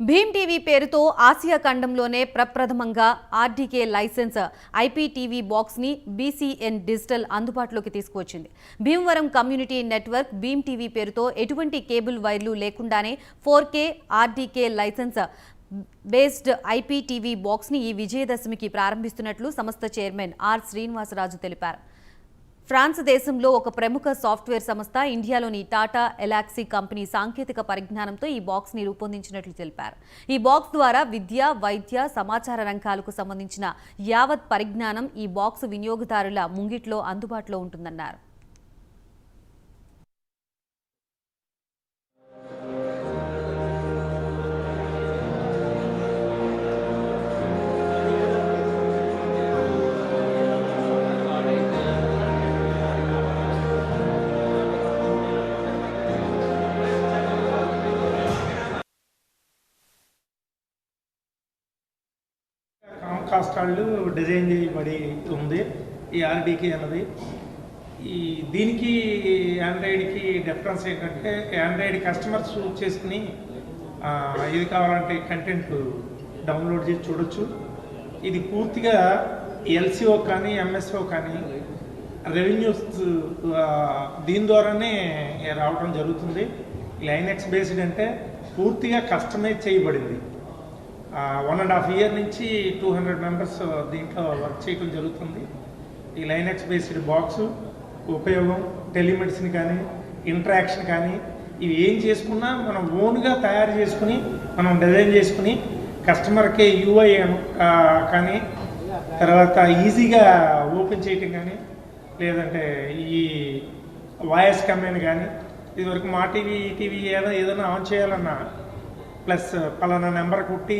Bhim TV పేరుతో Asia ఖండంలోనే ప్రప్రథమంగా ఆర్డీకే లైసెన్స్ ఐపీటీవీ బాక్స్ ని బీసీఎన్ డిజిటల్ అందుబాటులోకి తీసుకువచ్చింది. Bhimavaram community network Bheem TV పేరుతో ఎటువంటి కేబుల్ వైర్లు లేకుండానే 4K RDK licence based IPTV box ని ఈ విజయదశమికి ప్రారంభిస్తున్నట్లు సంస్థ చైర్మన్ ఆర్ శ్రీనివాసరాజు తెలిపారు. ఫ్రాన్స్ దేశంలో ఒక ప్రముఖ సాఫ్ట్వేర్ సంస్థ ఇండియాలోని టాటా ఎలాక్సీ కంపెనీ సాంకేతిక పరిజ్ఞానంతో ఈ బాక్స్ ని రూపొందించినట్లు తెలిపారు. ఈ బాక్స్ ద్వారా విద్య, వైద్య, సమాచార రంగాలకు సంబంధించిన యావత్ పరిజ్ఞానం ఈ బాక్స్ వినియోగదారుల ముంగిట్లో అందుబాటులో ఉంటుందన్నారు. కాస్ట్ వాళ్ళు డిజైన్ చేయబడి ఉంది ఈ ఆర్డీకే అన్నది. దీనికి ఆండ్రాయిడ్కి డిఫరెన్స్ ఏంటంటే ఆండ్రాయిడ్ కస్టమర్స్ చేసుకుని ఇది కావాలంటే కంటెంట్ డౌన్లోడ్ చేసి చూడొచ్చు. ఇది పూర్తిగా ఎల్సిఓ కానీ ఎంఎస్ఓ కానీ రెవెన్యూస్ దీని ద్వారానే రావడం జరుగుతుంది. లైనెక్స్ బేస్డ్ అంటే పూర్తిగా కస్టమైజ్ చేయబడింది. 1.5 year నుంచి 200 members దీంట్లో వర్క్ చేయడం జరుగుతుంది. ఈ లైనెక్స్ బేస్డ్ బాక్స్ ఉపయోగం టెలిమెడిసిన్ కానీ ఇంటరాక్షన్ కానీ ఇవి ఏం చేసుకున్నా మనం ఓన్గా తయారు చేసుకుని మనం డిజైన్ చేసుకుని కస్టమర్కి యూఐ కానీ తర్వాత ఈజీగా ఓపెన్ చేయటం కానీ లేదంటే ఈ వాయిస్ కమాండ్ కానీ ఇదివరకు మా టీవీ ఏదైనా ఆన్ చేయాలన్నా ప్లస్ పలానా నెంబర్ కొట్టి